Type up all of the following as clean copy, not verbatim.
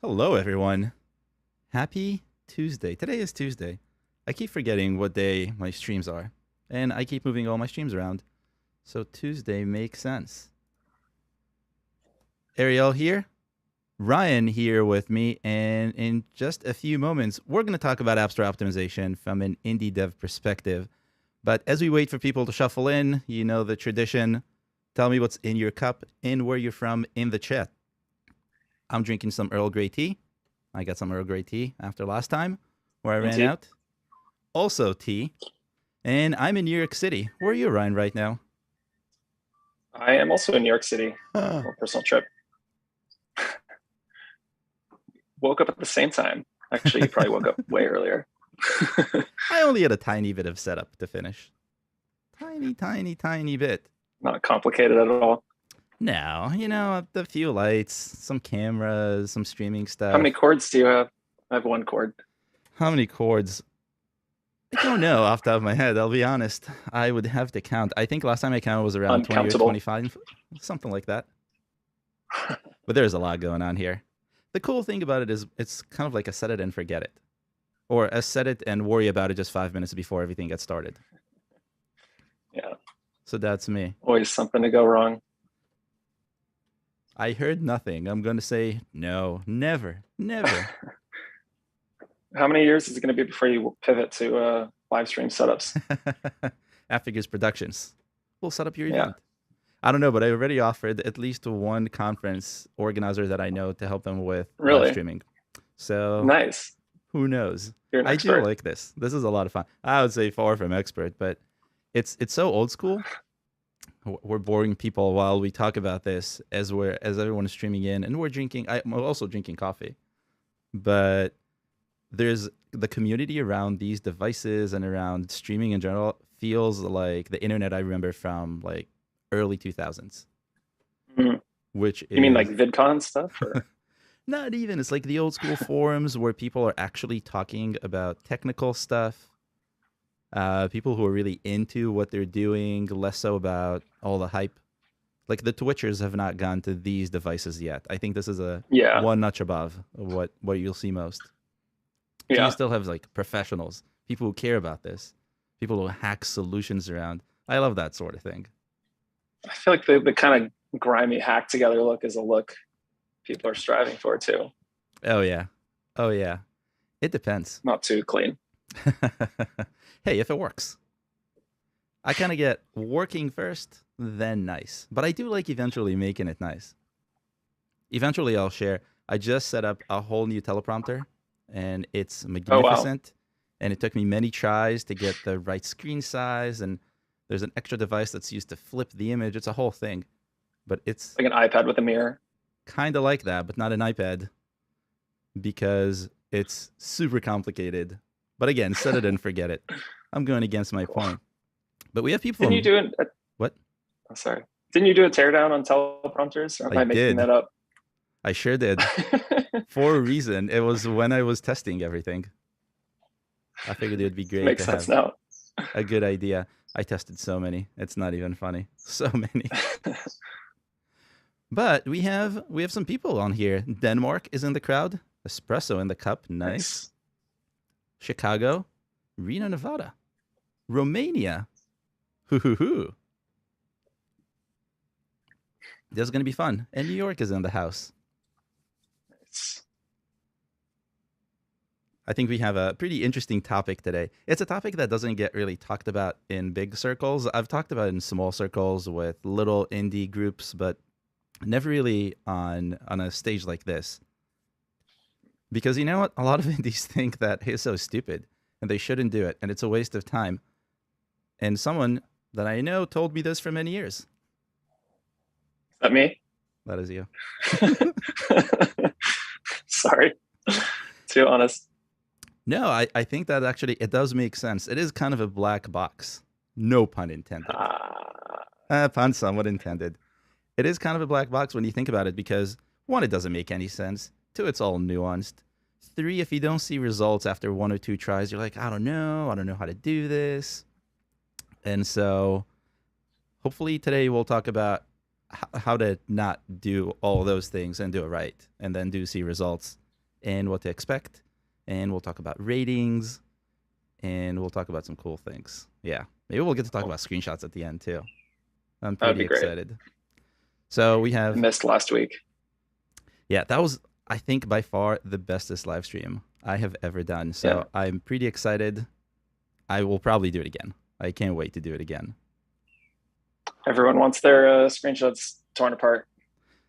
Hello, everyone. Happy Tuesday. Today is Tuesday. I keep forgetting what day my streams are, and I keep moving all my streams around. So Tuesday makes sense. Ariel here, Ryan here with me, and in just a few moments, we're going to talk about App Store optimization from an indie dev perspective. But as we wait for people to shuffle in, you know the tradition. Tell me what's in your cup and where you're from in the chat. I'm drinking some Earl Grey tea. I got some Earl Grey tea after last time where I ran out. Also tea. And I'm in New York City. Where are you, Ryan, right now? I am also in New York City on a personal trip. Woke up at the same time. Actually, you probably woke up way earlier. I only had a tiny bit of setup to finish. Tiny bit. Not complicated at all. No, a few lights, some cameras, some streaming stuff. How many cords do you have? I have one cord. How many cords? I don't know off the top of my head. I'll be honest. I would have to count. I think last time I counted was around 20 or 25, something like that. But there's a lot going on here. The cool thing about it is it's kind of like a set it and forget it. Or a set it and worry about it just 5 minutes before everything gets started. Yeah. So that's me. Always something to go wrong. I heard nothing. I'm going to say no, never. How many years is it going to be before you pivot to live stream setups? Appfigures Productions. We'll set up your event. I don't know, but I already offered at least one conference organizer that I know to help them with live streaming. So nice. Who knows? You're an expert. I do like this. This is a lot of fun. I would say far from expert, but it's so old school. We're boring people while we talk about this as everyone is streaming in, and we're drinking. I'm also drinking coffee, but there's the community around these devices and around streaming in general feels like the internet I remember from like early 2000s. Mm-hmm. Which you mean like VidCon stuff? Or? Not even. It's like the old school forums where people are actually talking about technical stuff. People who are really into what they're doing, less so about all the hype. Like the Twitchers have not gone to these devices yet. I think this is one notch above what you'll see most. Yeah. You still have like professionals, people who care about this, people who hack solutions around. I love that sort of thing. I feel like the kind of grimy hack together look is a look people are striving for too. Oh yeah. It depends. Not too clean. Hey, if it works. I kind of get working first, then nice. But I do like eventually making it nice. Eventually I'll share. I just set up a whole new teleprompter, and it's magnificent. Oh, wow. And it took me many tries to get the right screen size, and there's an extra device that's used to flip the image. It's a whole thing. But it's like an iPad with a mirror. Kind of like that, but not an iPad, because it's super complicated. But again, set it and forget it. I'm going against my point. But we have people. Didn't you do it? What? I'm sorry. Didn't you do a teardown on teleprompters? Or am I making that up? I sure did. For a reason. It was when I was testing everything. I figured it would be great Makes sense now. A good idea. I tested so many. It's not even funny. So many. But we have some people on here. Denmark is in the crowd. Espresso in the cup. Nice. Chicago, Reno, Nevada, Romania. Hoo. This is going to be fun. And New York is in the house. Nice. I think we have a pretty interesting topic today. It's a topic that doesn't get really talked about in big circles. I've talked about it in small circles with little indie groups, but never really on a stage like this. Because you know what? A lot of indies think that it's so stupid and they shouldn't do it and it's a waste of time. And someone that I know told me this for many years. Is that me? That is you. Sorry. Too honest. No, I think that actually it does make sense. It is kind of a black box. No pun intended. Pun somewhat intended. It is kind of a black box when you think about it because, one, it doesn't make any sense. 2, it's all nuanced. 3, if you don't see results after 1 or 2 tries, you're like, I don't know how to do this. And so hopefully today we'll talk about how to not do all those things and do it right and then do see results. and what to expect. And we'll talk about ratings, and we'll talk about some cool things. Yeah, maybe we'll get to talk about screenshots at the end too. I'm That'd pretty be great. excited. So we I have, missed last week. yeah, that was, I think, by far the bestest live stream I have ever done. So I'm pretty excited. I will probably do it again. I can't wait to do it again. Everyone wants their screenshots torn apart.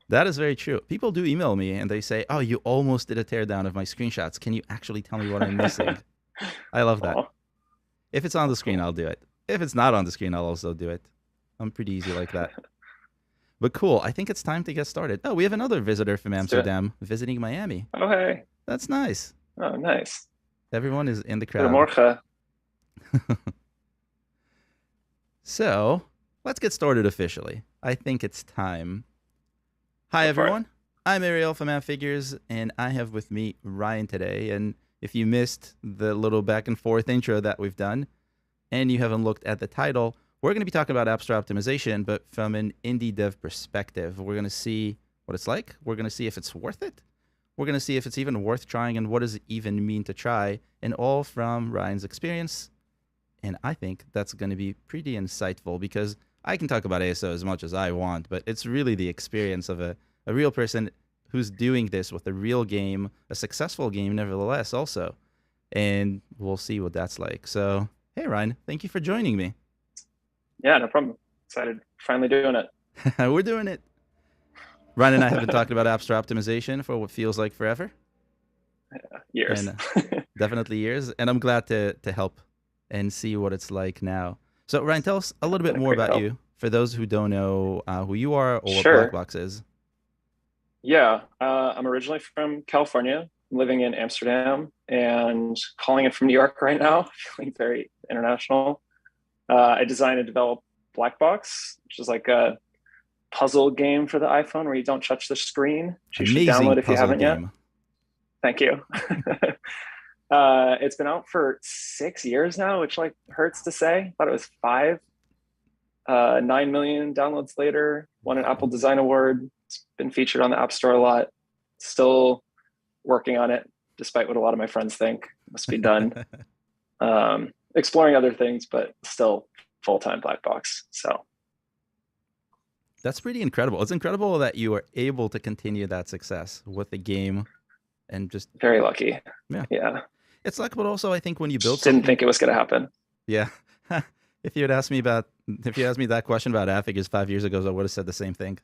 That is very true. People do email me and they say, "Oh, you almost did a teardown of my screenshots. Can you actually tell me what I'm missing?" I love that. Aw. If it's on the screen, I'll do it. If it's not on the screen, I'll also do it. I'm pretty easy like that. But cool. I think it's time to get started. Oh, we have another visitor from Let's do it. Amsterdam visiting Miami. Oh, hey. That's nice. Oh, nice. Everyone is in the crowd. Goedemorgen. So let's get started officially. I think it's time. Hi, Go for it. everyone. I'm Ariel from Appfigures, and I have with me Ryan today. And if you missed the little back and forth intro that we've done, and you haven't looked at the title, we're going to be talking about App Store optimization, but from an indie dev perspective. We're going to see what it's like. We're going to see if it's worth it. We're going to see if it's even worth trying, and what does it even mean to try, and all from Ryan's experience. And I think that's going to be pretty insightful, because I can talk about ASO as much as I want, but it's really the experience of a real person who's doing this with a real game, a successful game nevertheless also. And we'll see what that's like. So, hey, Ryan, thank you for joining me. Yeah, no problem. Excited. Finally doing it. We're doing it. Ryan and I have been talking about App Store optimization for what feels like forever. Years. And definitely years. And I'm glad to help and see what it's like now. So, Ryan, tell us a little bit more about you for those who don't know who you are or Sure. what Blackbox is. Yeah, I'm originally from California, living in Amsterdam, and calling it from New York right now, feeling very international. I design and develop Blackbox, which is like a puzzle game for the iPhone where you don't touch the screen, which you should download if you haven't yet. Thank you. It's been out for 6 years now, which like hurts to say. Thought it was 5. 9 million downloads later, won an Apple Design Award. It's been featured on the App Store a lot. Still working on it, despite what a lot of my friends think. Must be done. Exploring other things, but still full-time Blackbox. So that's pretty incredible. It's incredible that you are able to continue that success with the game, and just very lucky. Yeah. It's luck, but also I think when you build something, didn't think it was going to happen. Yeah. If you had asked me that question about Appfigures 5 years ago, I would have said the same thing.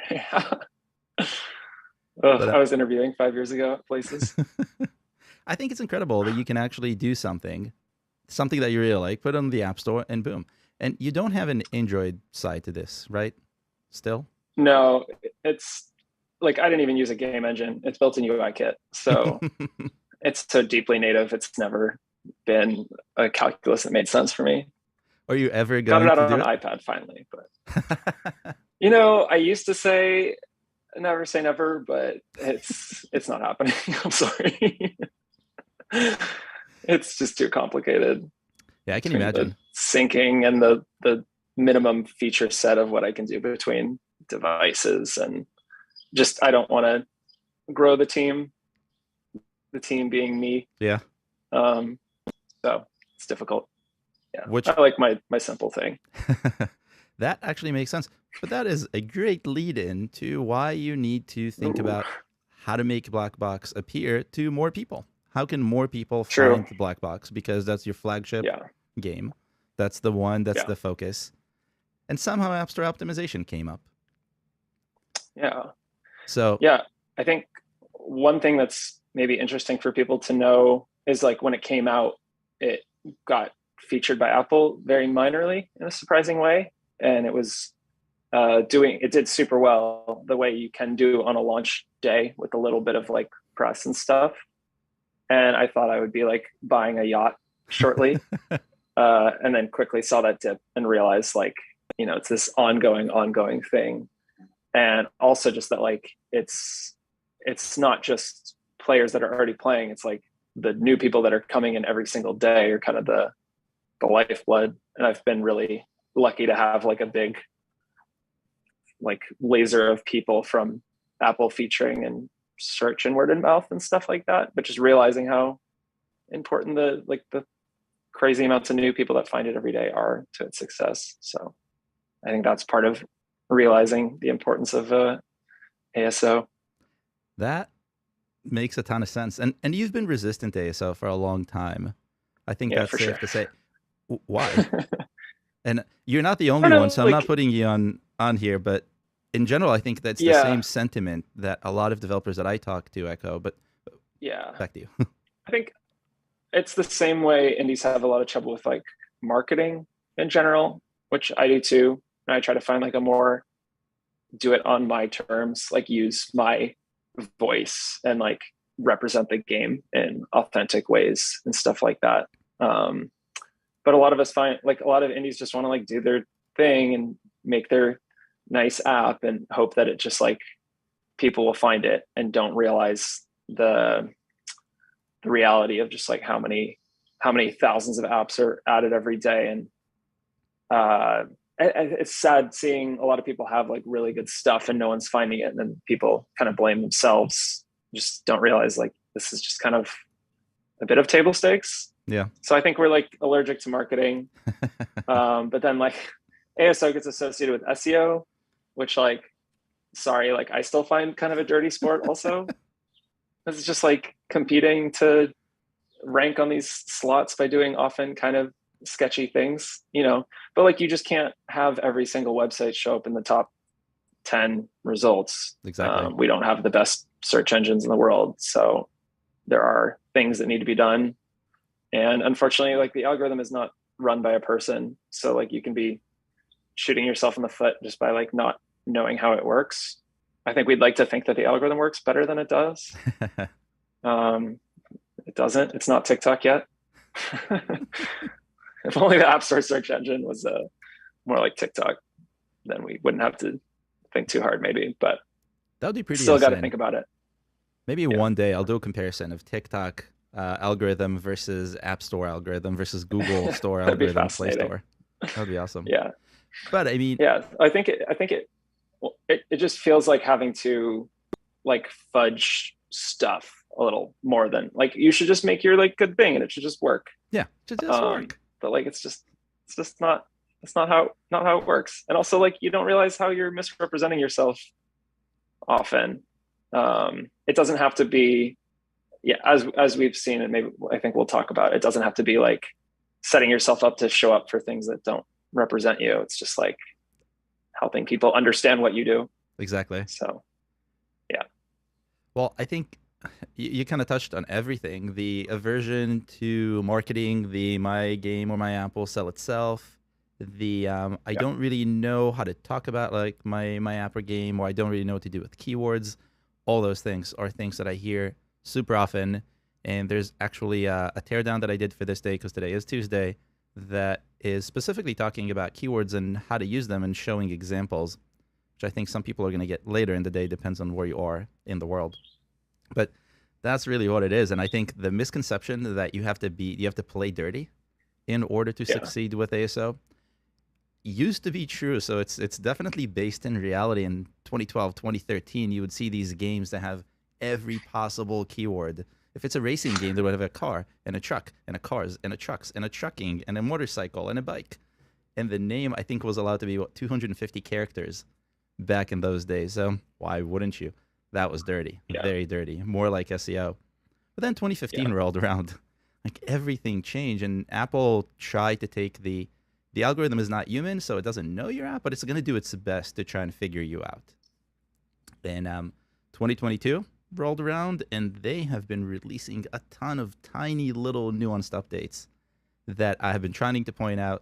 Yeah. I was interviewing 5 years ago at places. I think it's incredible that you can actually do something that you really like, put it on the App Store, and boom. And you don't have an Android side to this, right? Still? No, it's like I didn't even use a game engine. It's built in UI kit. So it's so deeply native. It's never been a calculus that made sense for me. Are you ever going to do it? Got it on an iPad finally, but I used to say never say never, but it's not happening. I'm sorry. It's just too complicated. Yeah, I can imagine. Syncing and the minimum feature set of what I can do between devices, and just I don't want to grow the team being me. Yeah. So it's difficult. Yeah. Which I like my simple thing. That actually makes sense. But that is a great lead in to why you need to think about how to make Blackbox appear to more people. How can more people find the Blackbox? Because that's your flagship game. That's the one, that's the focus. And somehow App Store optimization came up. Yeah. So yeah, I think one thing that's maybe interesting for people to know is like when it came out, it got featured by Apple very minorly in a surprising way. And it was it did super well the way you can do on a launch day with a little bit of like press and stuff. And I thought I would be like buying a yacht shortly. And then quickly saw that dip and realized like, it's this ongoing thing. And also just that like, it's not just players that are already playing. It's like the new people that are coming in every single day are kind of the lifeblood. And I've been really lucky to have like a big like laser of people from Apple featuring and search and word of mouth and stuff like that, but just realizing how important the crazy amounts of new people that find it every day are to its success. So I think that's part of realizing the importance of ASO. That makes a ton of sense. And you've been resistant to ASO for a long time. I think Yeah, that's for safe sure. to say. Why? And you're not the I only don't one, know, so I'm like, not putting you on here, but in general, I think that's the yeah, same sentiment that a lot of developers that I talk to echo. But yeah. back to you. I think it's the same way indies have a lot of trouble with like marketing in general, which I do too. And I try to find like a more do it on my terms, like use my voice and like represent the game in authentic ways and stuff like that. But a lot of us find like a lot of indies just want to like do their thing and make their nice app and hope that it just like people will find it and don't realize the reality of just like how many thousands of apps are added every day. And it's sad seeing a lot of people have like really good stuff and no one's finding it, and then people kind of blame themselves, just don't realize like this is just kind of a bit of table stakes. Yeah. So I think we're like allergic to marketing. But then like ASO gets associated with SEO, which like, sorry, like I still find kind of a dirty sport also. It's just like competing to rank on these slots by doing often kind of sketchy things, but like you just can't have every single website show up in the top 10 results. Exactly. We don't have the best search engines in the world. So there are things that need to be done. And unfortunately, like the algorithm is not run by a person. So like you can be shooting yourself in the foot just by like not knowing how it works. I think we'd like to think that the algorithm works better than it does. It doesn't. It's not TikTok yet. If only the App Store search engine was more like TikTok, then we wouldn't have to think too hard, maybe. But that would be pretty still got to insane. think about it. Maybe one day I'll do a comparison of TikTok algorithm versus App Store algorithm versus Google Store algorithm, Play Store. That would be awesome. Yeah. But I mean, yeah, I think it just feels like having to like fudge stuff a little more than like you should just make your like good thing and it should just work. Yeah, it just work. But like it's just not how it works. And also like you don't realize how you're misrepresenting yourself often. It doesn't have to be, as we've seen, and maybe I think we'll talk about, it doesn't have to be like setting yourself up to show up for things that don't represent you. It's just like helping people understand what you do. Exactly. So, yeah. Well, I think you kind of touched on everything. The aversion to marketing, the my game or my app will sell itself. The I don't really know how to talk about like my app or game, or I don't really know what to do with keywords. All those things are things that I hear super often. And there's actually a teardown that I did for this day, because today is Tuesday, that is specifically talking about keywords and how to use them and showing examples, which I think some people are going to get later in the day, depends on where you are in the world. But that's really what it is. And I think the misconception that you have to play dirty in order to succeed with ASO used to be true. So it's definitely based in reality. In 2012, 2013, you would see these games that have every possible keyword. If it's a racing game, they would have a car and a truck and a cars and a trucks and a trucking and a motorcycle and a bike. And the name, I think, was allowed to be 250 characters back in those days. So why wouldn't you? That was dirty, very dirty, more like SEO. But then 2015 rolled around, like everything changed, and Apple tried to take the algorithm is not human, so it doesn't know your app, but it's going to do its best to try and figure you out. Then 2022 rolled around, and they have been releasing a ton of tiny little nuanced updates that I have been trying to point out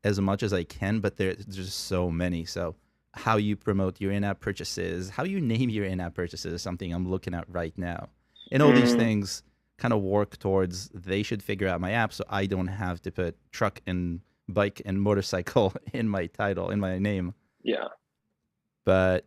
as much as I can, but there's just so many. So how you promote your in-app purchases, how you name your in-app purchases is something I'm looking at right now. And all these things kind of work towards they should figure out my app so I don't have to put truck and bike and motorcycle in my title, in my name. Yeah. But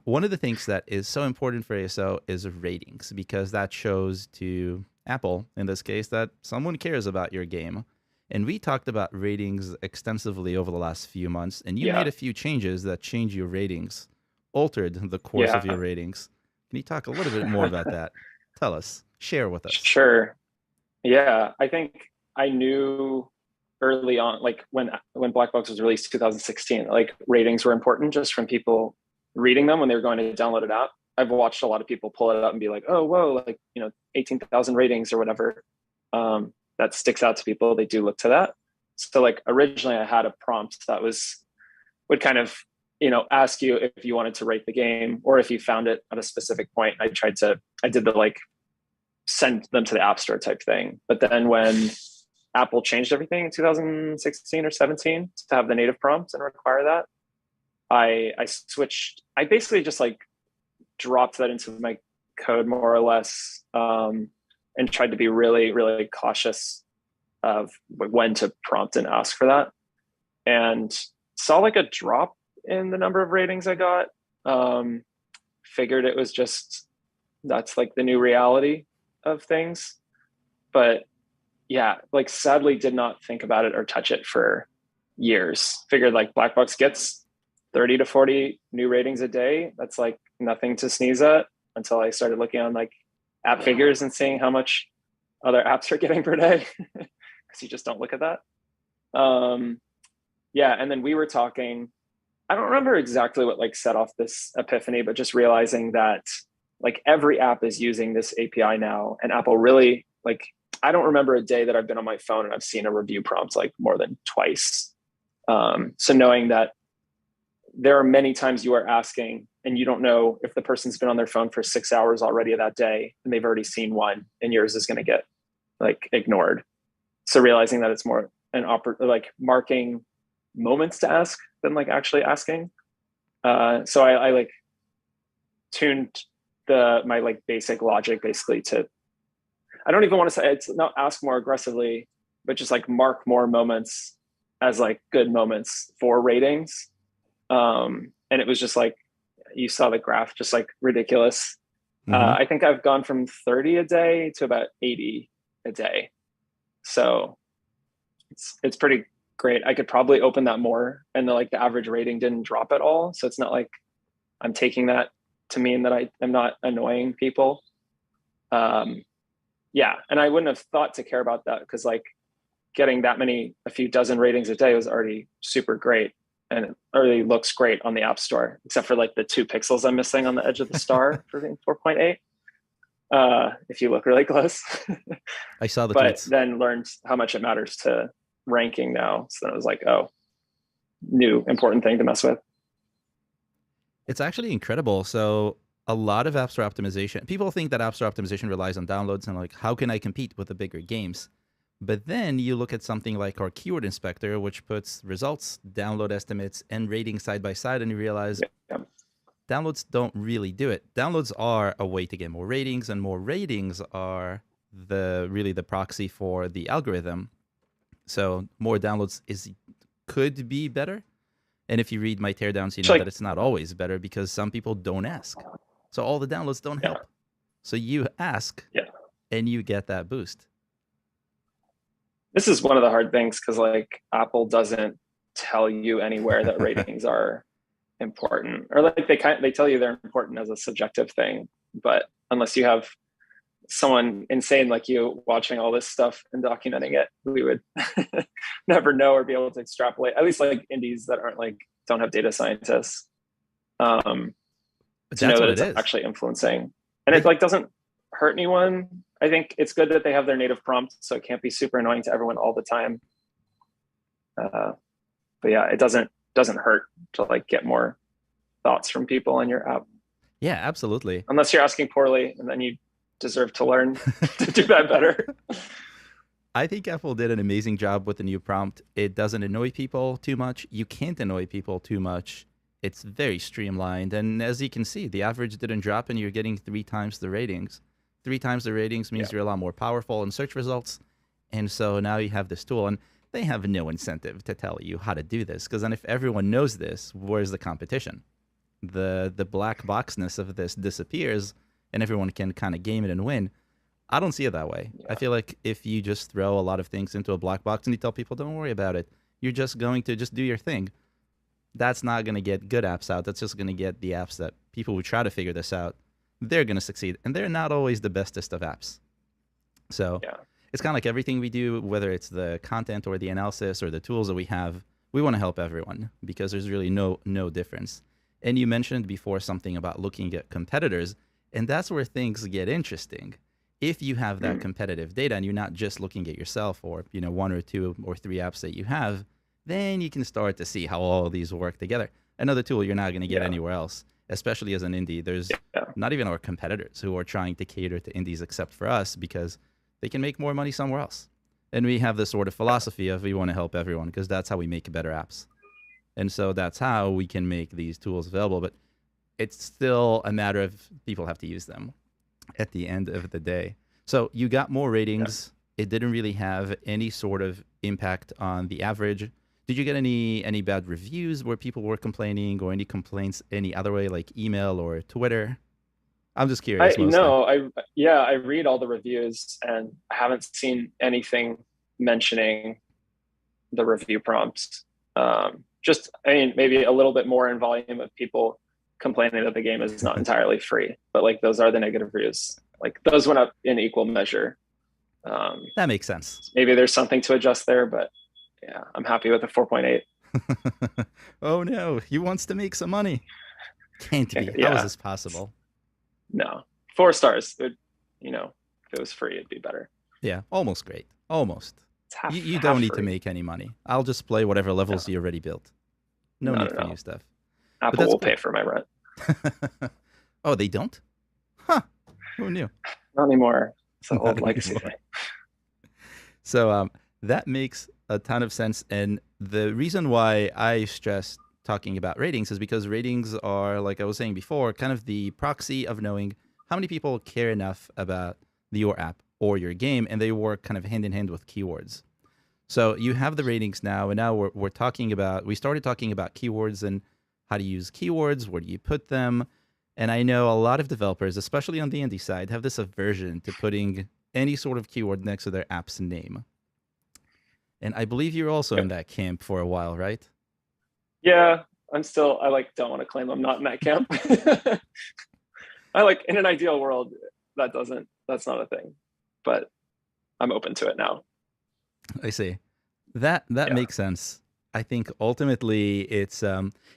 one of the things that is so important for ASO is ratings, because that shows to Apple, in this case, that someone cares about your game. And we talked about ratings extensively over the last few months, and you made a few changes that changed your ratings, altered the course of your ratings. Can you talk a little bit more about that? Tell us, share with us. Sure. Yeah, I think I knew early on, like when Blackbox was released 2016, like ratings were important just from people reading them when they were going to download it out. I've watched a lot of people pull it up and be like, "Oh, whoa, like 18,000 ratings or whatever." That sticks out to people. They do look to that. So like originally, I had a prompt that would kind of ask you if you wanted to rate the game or if you found it at a specific point. I did the like send them to the App Store type thing. But then when Apple changed everything in 2016 or 17 to have the native prompts and require that, I switched. I basically just like dropped that into my code more or less, and tried to be really, really cautious of when to prompt and ask for that. And saw like a drop in the number of ratings I got. Figured it was just that's like the new reality of things. But yeah, like sadly did not think about it or touch it for years. Figured like Blackbox gets 30 to 40 new ratings a day. That's like nothing to sneeze at until I started looking on like Appfigures and seeing how much other apps are getting per day. Because you just don't look at that. Yeah, and then we were talking, I don't remember exactly what like set off this epiphany, but just realizing that like every app is using this API now, and Apple really like, I don't remember a day that I've been on my phone and I've seen a review prompt like more than twice. So knowing that there are many times you are asking and you don't know if the person's been on their phone for 6 hours already that day and they've already seen one and yours is going to get like ignored. So realizing that it's more like marking moments to ask than like actually asking. So I like tuned my like basic logic basically to, I don't even want to say it's not ask more aggressively, but just like mark more moments as like good moments for ratings. And it was just like, you saw the graph, just like ridiculous. I think I've gone from 30 a day to about 80 a day. So it's pretty great. I could probably open that more, and the average rating didn't drop at all. So it's not like I'm taking that to mean that I am not annoying people. Yeah, and I wouldn't have thought to care about that because like getting that many, a few dozen ratings a day was already super great, and it already looks great on the App Store, except for like the 2 pixels I'm missing on the edge of the star for being 4.8. If you look really close. I saw the but tweets. then learned how much it matters to ranking now. So then it was like, oh, new important thing to mess with. It's actually incredible. So a lot of App Store optimization, people think that App Store optimization relies on downloads and like, how can I compete with the bigger games? But then you look at something like our keyword inspector, which puts results, download estimates, and ratings side by side, and you realize downloads don't really do it. Downloads are a way to get more ratings, and more ratings are really the proxy for the algorithm. So more downloads could be better. And if you read my teardowns, you know that it's not always better because some people don't ask. So all the downloads don't help. So you ask, and you get that boost. This is one of the hard things because like Apple doesn't tell you anywhere that ratings are important, or like they tell you they're important as a subjective thing. But unless you have someone insane like you watching all this stuff and documenting it, we would never know or be able to extrapolate, at least like indies that aren't like don't have data scientists, to know that it's actually influencing. And it like doesn't hurt anyone. I think it's good that they have their native prompt, so it can't be super annoying to everyone all the time. But yeah, it doesn't hurt to like get more thoughts from people in your app. Yeah, absolutely. Unless you're asking poorly, and then you deserve to learn to do that better. I think Apple did an amazing job with the new prompt. It doesn't annoy people too much. You can't annoy people too much. It's very streamlined. And as you can see, the average didn't drop and you're getting 3 times the ratings. 3 times the ratings means you're a lot more powerful in search results. And so now you have this tool, and they have no incentive to tell you how to do this, because then if everyone knows this, where's the competition? The black boxness of this disappears, and everyone can kind of game it and win. I don't see it that way. I feel like if you just throw a lot of things into a black box and you tell people, don't worry about it, you're just going to just do your thing. That's not going to get good apps out. That's just going to get the apps that people who try to figure this out they're going to succeed. And they're not always the bestest of apps. So Yeah. it's kind of like everything we do, whether it's the content or the analysis or the tools that we have, we want to help everyone because there's really no difference. And you mentioned before something about looking at competitors, and that's where things get interesting. If you have that competitive data and you're not just looking at yourself or, one or two or three apps that you have, then you can start to see how all of these work together. Another tool you're not going to get anywhere else, especially as an indie. There's not even our competitors who are trying to cater to indies except for us because they can make more money somewhere else. And we have this sort of philosophy of we want to help everyone because that's how we make better apps. And so that's how we can make these tools available. But it's still a matter of people have to use them at the end of the day. So you got more ratings. It didn't really have any sort of impact on the average. Did you get any bad reviews where people were complaining or any complaints any other way, like email or Twitter? I'm just curious. I read all the reviews and I haven't seen anything mentioning the review prompts. Maybe a little bit more in volume of people complaining that the game is not entirely free, but like those are the negative reviews. Like those went up in equal measure. That makes sense. Maybe there's something to adjust there, but yeah, I'm happy with the 4.8. Oh no, he wants to make some money. Can't be. How is this possible? No, 4 stars. If it was free, it'd be better. Yeah, almost great. Almost. You don't need to make any money. I'll just play whatever levels you already built. No need for new stuff. Apple will pay for my rent. Oh, they don't? Huh. Who knew? Not anymore. It's an old legacy thing. So that makes a ton of sense. And the reason why I stress talking about ratings is because ratings are, like I was saying before, kind of the proxy of knowing how many people care enough about your app or your game, and they work kind of hand in hand with keywords. So you have the ratings now, and now we started talking about keywords and how to use keywords, where do you put them? And I know a lot of developers, especially on the indie side, have this aversion to putting any sort of keyword next to their app's name. And I believe you're also in that camp for a while, right? Yeah, I don't want to claim I'm not in that camp. In an ideal world, that's not a thing, but I'm open to it now. I see. That makes sense. I think ultimately it's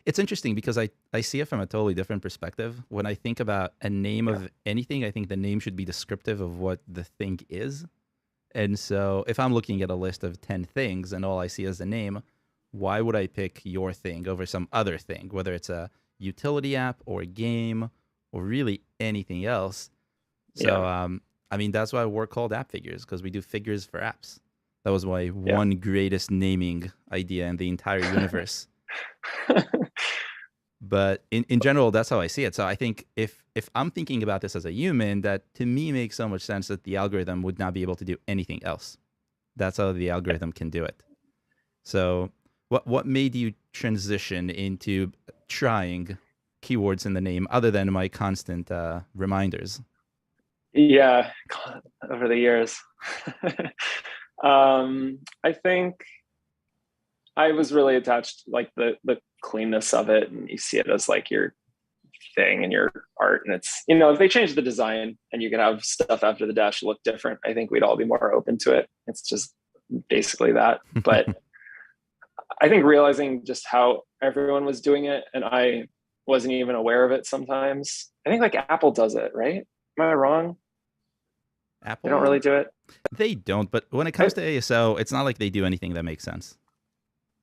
interesting because I see it from a totally different perspective. When I think about a name of anything, I think the name should be descriptive of what the thing is. And so if I'm looking at a list of 10 things and all I see is the name, why would I pick your thing over some other thing, whether it's a utility app or a game or really anything else? So, that's why we're called Appfigures, because we do figures for apps. That was my one greatest naming idea in the entire universe. But in general, that's how I see it. So I think if I'm thinking about this as a human, that to me makes so much sense that the algorithm would not be able to do anything else. That's how the algorithm can do it. So what made you transition into trying keywords in the name other than my constant reminders? Yeah, over the years. I think I was really attached, like the cleanness of it, and you see it as like your thing and your art. And it's, if they changed the design and you could have stuff after the dash look different, I think we'd all be more open to it. It's just basically that. But I think realizing just how everyone was doing it, and I wasn't even aware of it sometimes. I think like Apple does it, right? Am I wrong? Apple? They don't really do it. They don't, but when it comes to ASO, it's not like they do anything that makes sense.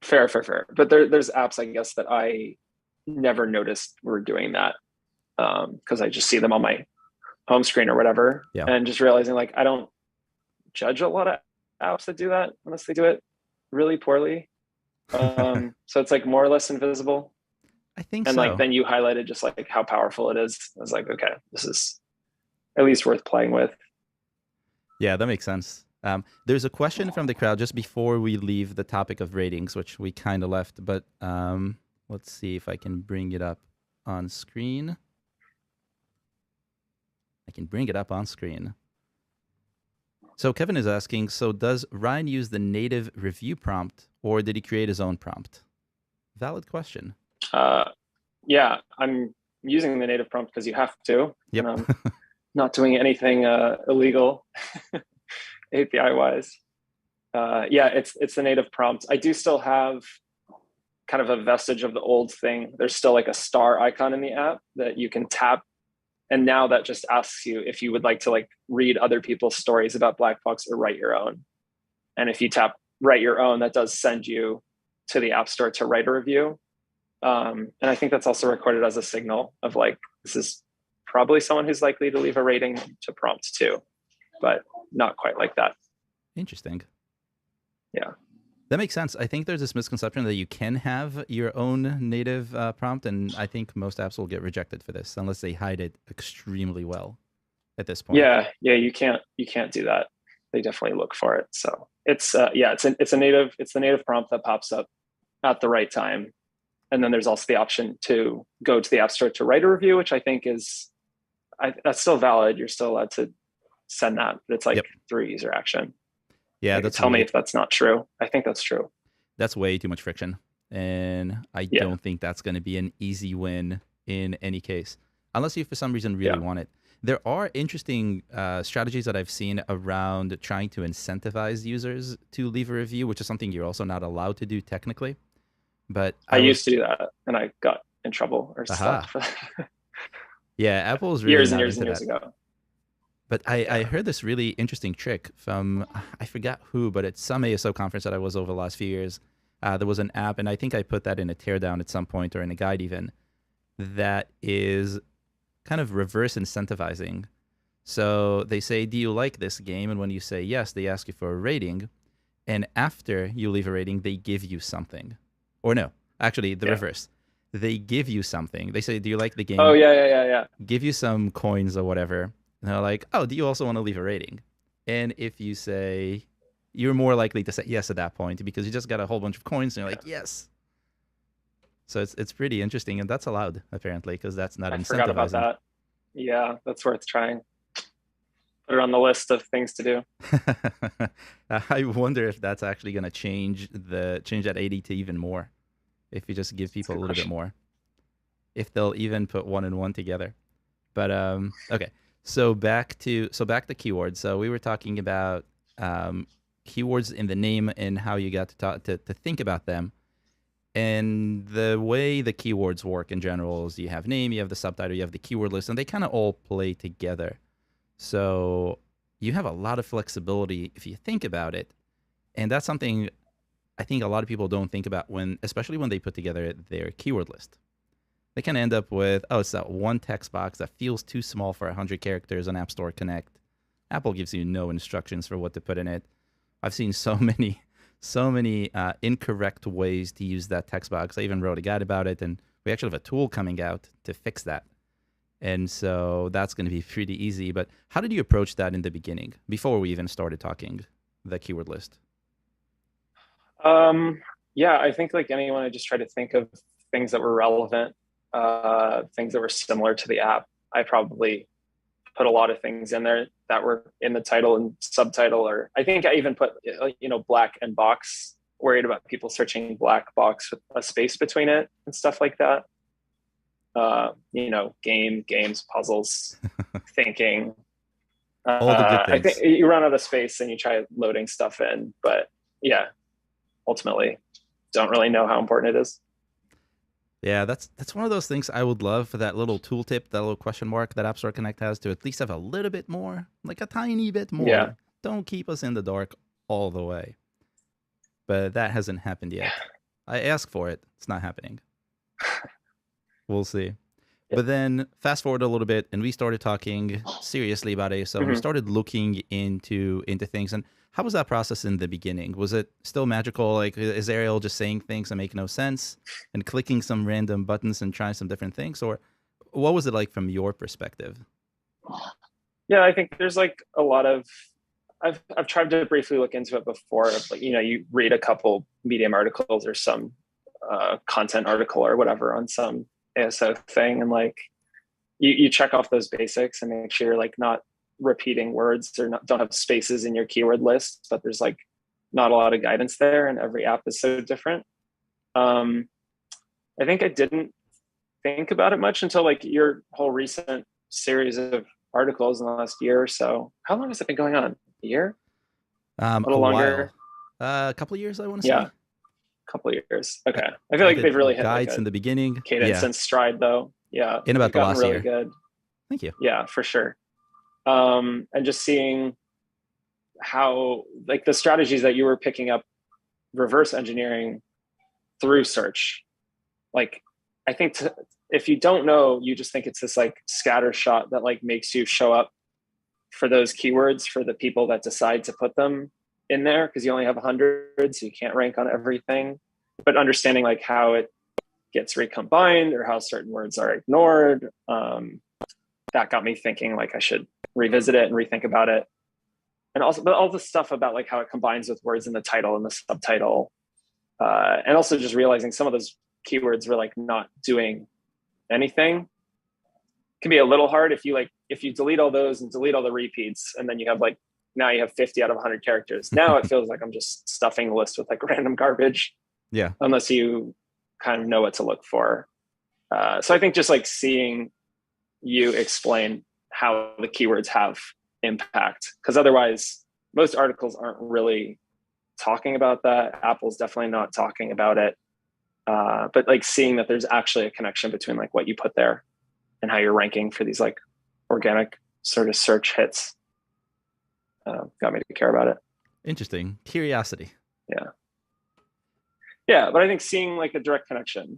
Fair. But there's apps, I guess, that I never noticed were doing that because I just see them on my home screen or whatever. Yeah. And just realizing like I don't judge a lot of apps that do that unless they do it really poorly. So it's like more or less invisible. I think and so. like then you highlighted just like how powerful it is. I was like, okay, this is at least worth playing with. Yeah, that makes sense. There's a question from the crowd just before we leave the topic of ratings, which we kind of left, but let's see if I can bring it up on screen. I can bring it up on screen. So Kevin is asking, so does Ryan use the native review prompt or did he create his own prompt? Valid question. Yeah, I'm using the native prompt because you have to, Yep. and I'm not doing anything illegal API wise. Yeah, it's the native prompt. I do still have kind of a vestige of the old thing. There's still like a star icon in the app that you can tap. And now that just asks you if you would like to like read other people's stories about Blackbox or write your own. And if you tap write your own, that does send you to the App Store to write a review. And I think that's also recorded as a signal of like, this is probably someone who's likely to leave a rating to prompt too, but not quite like that. Interesting. Yeah. That makes sense. I think there's this misconception that you can have your own native prompt, and I think most apps will get rejected for this unless they hide it extremely well at this point. Yeah, you can't do that. They definitely look for it. So it's it's the native prompt that pops up at the right time. And then there's also the option to go to the App Store to write a review, which I think that's still valid. You're still allowed to send that, but it's like through user action. Yeah, tell me if that's not true. I think that's true. That's way too much friction. And I don't think that's going to be an easy win in any case, unless you for some reason really want it. There are interesting strategies that I've seen around trying to incentivize users to leave a review, which is something you're also not allowed to do technically. But I used to do that, and I got in trouble or stuff. Yeah, Apple's really years and years ago. But I heard this really interesting trick from, I forgot who, but at some ASO conference that I was over the last few years, there was an app, and I think I put that in a teardown at some point or in a guide even, that is kind of reverse incentivizing. So they say, do you like this game? And when you say yes, they ask you for a rating. And after you leave a rating, they give you something. Or no, actually the reverse. They give you something. They say, do you like the game? Oh, yeah. Give you some coins or whatever. And they're like, oh, do you also want to leave a rating? And if you say, you're more likely to say yes at that point because you just got a whole bunch of coins and you're like, yes. So it's pretty interesting. And that's allowed, apparently, because that's not incentivizing. I forgot about that. Yeah, that's worth trying. Put it on the list of things to do. I wonder if that's actually going to change that 80 to even more. If you just give people a little bit more. If they'll even put one and one together. But, okay. So back to keywords. So we were talking about keywords in the name and how you got to think about them. And the way the keywords work in general is you have name, you have the subtitle, you have the keyword list, and they kind of all play together. So you have a lot of flexibility if you think about it. And that's something I think a lot of people don't think about especially when they put together their keyword list. They can end up with, oh, it's that one text box that feels too small for 100 characters on App Store Connect. Apple gives you no instructions for what to put in it. I've seen so many incorrect ways to use that text box. I even wrote a guide about it, and we actually have a tool coming out to fix that. And so that's going to be pretty easy. But how did you approach that in the beginning, before we even started talking the keyword list? Yeah, I think like anyone, I just try to think of things that were relevant, things that were similar to the app. I probably put a lot of things in there that were in the title and subtitle, or I think I even put, black and box, worried about people searching black box with a space between it and stuff like that. Games, puzzles, thinking. All the good things. I think you run out of space and you try loading stuff in, but yeah, ultimately don't really know how important it is. Yeah, that's one of those things I would love for that little tooltip, that little question mark that App Store Connect has, to at least have a little bit more, like a tiny bit more. Yeah. Don't keep us in the dark all the way. But that hasn't happened yet. I asked for it. It's not happening. We'll see. Yeah. But then fast forward a little bit, and we started talking seriously about ASO. We started looking into things. And how was that process in the beginning? Was it still magical? Like, is Ariel just saying things that make no sense and clicking some random buttons and trying some different things? Or what was it like from your perspective? Yeah, I think there's like a lot of, I've tried to briefly look into it before. Like, you read a couple Medium articles or some content article or whatever on some ASO thing, and like you check off those basics and make sure you're like not repeating words or don't have spaces in your keyword list, but there's like not a lot of guidance there, and every app is so different. I think I didn't think about it much until like your whole recent series of articles in the last year or so. How long has it been going on? A year? A A little while, longer? a couple of years, I want to Yeah, say. a couple of years. I, Okay. I feel I like they've really did hit like guides a in the beginning. cadence Yeah, and stride though. Yeah, in they've about the gotten last really year. good. Thank you. Yeah, for sure. And just seeing how like the strategies that you were picking up reverse engineering through search. Like, I think if you don't know, you just think it's this like scatter shot that like makes you show up for those keywords for the people that decide to put them in there because you only have 100, so you can't rank on everything. But understanding like how it gets recombined or how certain words are ignored, that got me thinking like I should revisit it and rethink about it. And also, but all the stuff about like how it combines with words in the title and the subtitle, and also just realizing some of those keywords were like not doing anything can be a little hard if you delete all those and delete all the repeats, and then you have like now you have 50 out of 100 characters. Now it feels like I'm just stuffing the list with like random garbage, Yeah. unless you kind of know what to look for. So I think just like seeing you explain how the keywords have impact, because otherwise most articles aren't really talking about that. Apple's definitely not talking about it. But like seeing that there's actually a connection between like what you put there and how you're ranking for these like organic sort of search hits got me to care about it. Interesting. Curiosity. Yeah. Yeah. But I think seeing like a direct connection,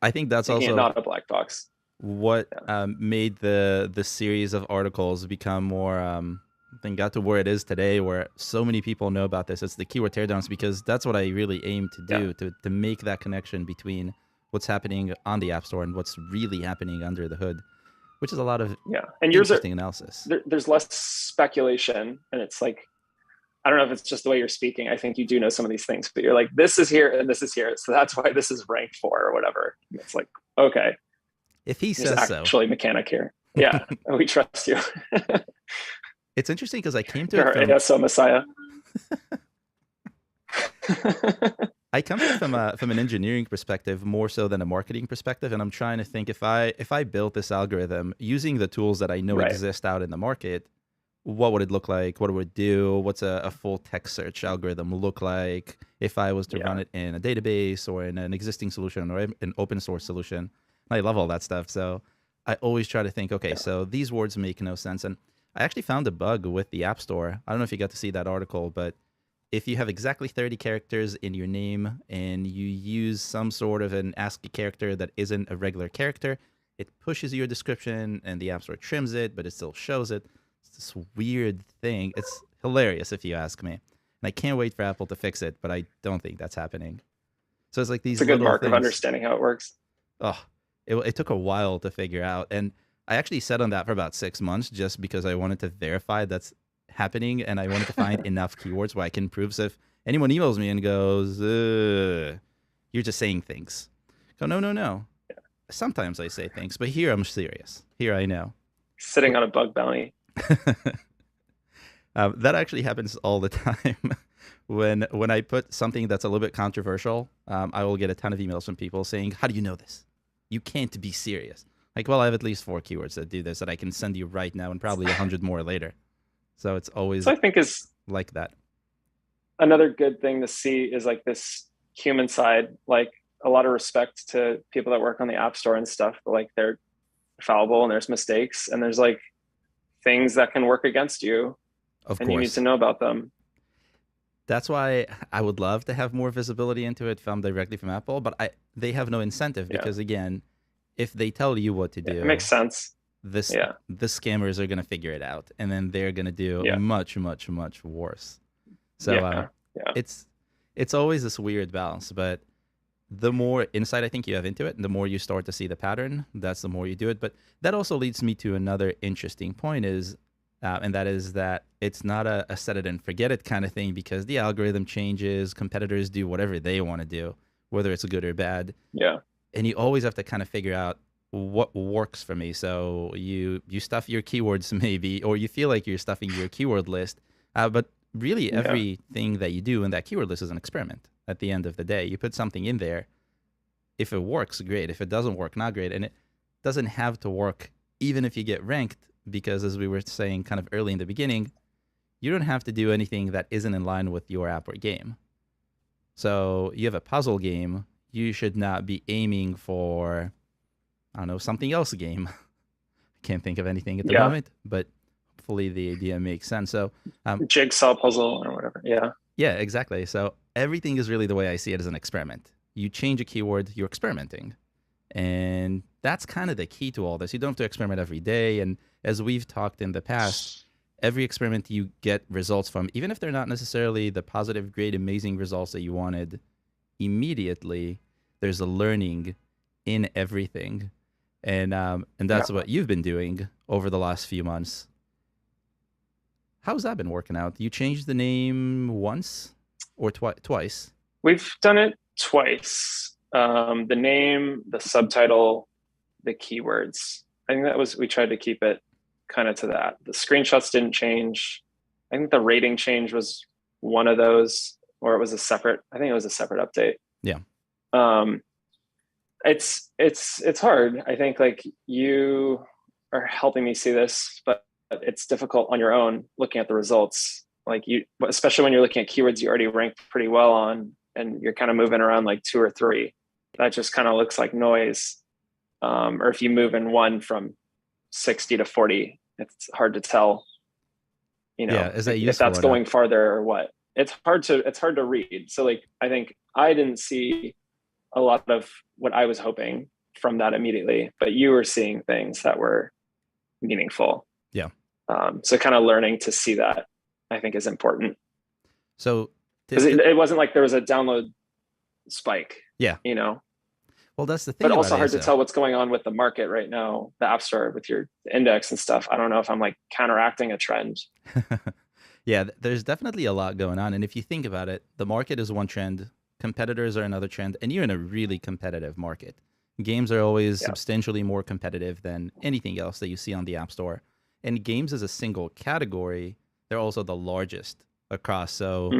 I think that's making it also not a black box. what Yeah. made the series of articles become more I think got to where it is today, where so many people know about this. It's the keyword teardowns, because that's what I really aim to do, to make that connection between what's happening on the App Store and what's really happening under the hood, which is a lot of And yours are interesting analysis. there's less speculation, and it's like I don't know if it's just the way you're speaking. I think you do know some of these things, but you're like, this is here and this is here, so that's why this is ranked for or whatever. And it's like, okay, If he there's says so. actually mechanic here. Yeah, we trust you. It's interesting because I came to You're it from ASO Messiah. I come to it from an engineering perspective more so than a marketing perspective, and I'm trying to think if I built this algorithm using the tools that I know exist out in the market, what would it look like? What would it do? What's a full text search algorithm look like if I was to run it in a database or in an existing solution or an open source solution? I love all that stuff, so I always try to think, okay, so these words make no sense. And I actually found a bug with the App Store. I don't know if you got to see that article, but if you have exactly 30 characters in your name and you use some sort of an ASCII character that isn't a regular character, it pushes your description and the App Store trims it, but it still shows it. It's this weird thing. It's hilarious if you ask me. And I can't wait for Apple to fix it, but I don't think that's happening. So it's like these it's a good little mark things. of understanding how it works. Oh, it took a while to figure out. And I actually sat on that for about 6 months just because I wanted to verify that's happening, and I wanted to find enough keywords where I can prove. So if anyone emails me and goes, you're just saying things, go, no. Sometimes I say things, but here I'm serious. Here I know. Sitting on a bug bounty. That actually happens all the time. When I put something that's a little bit controversial, I will get a ton of emails from people saying, how do you know this? You can't be serious. Like, well, I have at least 4 keywords that do this that I can send you right now and probably 100 more later. So it's always so I think is like that. Another good thing to see is like this human side, like a lot of respect to people that work on the App Store and stuff, but like they're fallible and there's mistakes and there's like things that can work against you. Of and course. You need to know about them. That's why I would love to have more visibility into it from directly from Apple, but they have no incentive because, again, if they tell you what to do, it makes sense. The scammers are going to figure it out, and then they're going to do much, much, much worse. So it's always this weird balance, but the more insight I think you have into it, and the more you start to see the pattern, that's the more you do it. But that also leads me to another interesting point and that is that it's not a set it and forget it kind of thing, because the algorithm changes, competitors do whatever they want to do, whether it's good or bad. Yeah. And you always have to kind of figure out what works for me. So you stuff your keywords maybe, or you feel like you're stuffing your keyword list, but really everything that you do in that keyword list is an experiment. At the end of the day, you put something in there, if it works, great. If it doesn't work, not great. And it doesn't have to work even if you get ranked, because as we were saying kind of early in the beginning, you don't have to do anything that isn't in line with your app or game. So you have a puzzle game, you should not be aiming for, I don't know, something else game. Can't think of anything at the moment, but hopefully the idea makes sense. So jigsaw puzzle or whatever. Yeah, exactly. So everything is really the way I see it as an experiment. You change a keyword, you're experimenting. And that's kind of the key to all this. You don't have to experiment every day. And as we've talked in the past, every experiment you get results from, even if they're not necessarily the positive, great, amazing results that you wanted immediately, there's a learning in everything. And that's what you've been doing over the last few months. How's that been working out? You changed the name once or twice? We've done it twice. The name, the subtitle, the keywords. I think we tried to keep it kind of to that. The screenshots didn't change. I think the rating change was one of those, or it was a separate update. Yeah. It's hard. I think like you are helping me see this, but it's difficult on your own looking at the results. Like especially when you're looking at keywords you already ranked pretty well on, and you're kind of moving around like 2 or 3. That just kind of looks like noise. Or if you move in one from 60 to 40, it's hard to tell, is that if that's going farther or what. It's hard to read. So like, I think I didn't see a lot of what I was hoping from that immediately, but you were seeing things that were meaningful. Yeah. So kind of learning to see that, I think, is important. So it wasn't like there was a download spike. Yeah. Well, that's the thing. But also hard to tell what's going on with the market right now, the App Store with your index and stuff. I don't know if I'm like counteracting a trend. Yeah, there's definitely a lot going on. And if you think about it, the market is one trend, competitors are another trend, and you're in a really competitive market. Games are always substantially more competitive than anything else that you see on the App Store. And games as a single category, they're also the largest across. So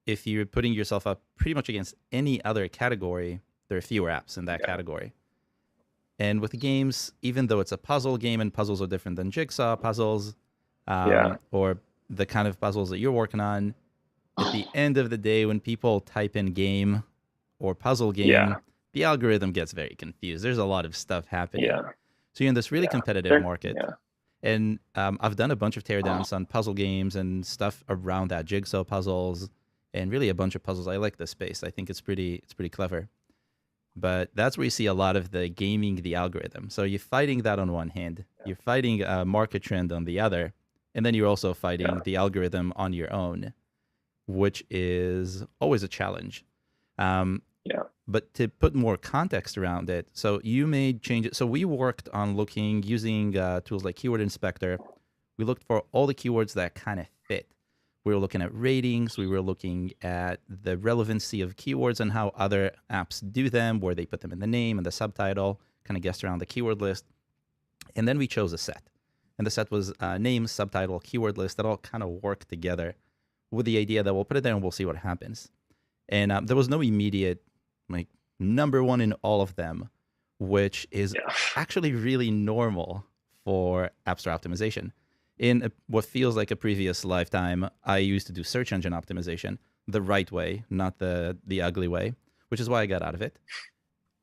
if you're putting yourself up pretty much against any other category, there are fewer apps in that category. And with games, even though it's a puzzle game, and puzzles are different than jigsaw puzzles, or the kind of puzzles that you're working on, at the end of the day, when people type in game or puzzle game, the algorithm gets very confused. There's a lot of stuff happening. So you're in this really competitive market. And I've done a bunch of teardowns on puzzle games and stuff around that, jigsaw puzzles, and really a bunch of puzzles. I like this space. I think it's pretty clever. But that's where you see a lot of the gaming the algorithm. So you're fighting that on one hand, you're fighting a market trend on the other, and then you're also fighting the algorithm on your own, which is always a challenge. But to put more context around it, so you made changes. So we worked on using tools like Keyword Inspector. We looked for all the keywords that kind of fit. We were looking at ratings. We were looking at the relevancy of keywords and how other apps do them, where they put them in the name and the subtitle, kind of guessed around the keyword list. And then we chose a set. And the set was name, subtitle, keyword list that all kind of work together with the idea that we'll put it there and we'll see what happens. And there was no immediate like number one in all of them, which is actually really normal for App Store optimization. In what feels like a previous lifetime, I used to do search engine optimization the right way, not the ugly way, which is why I got out of it.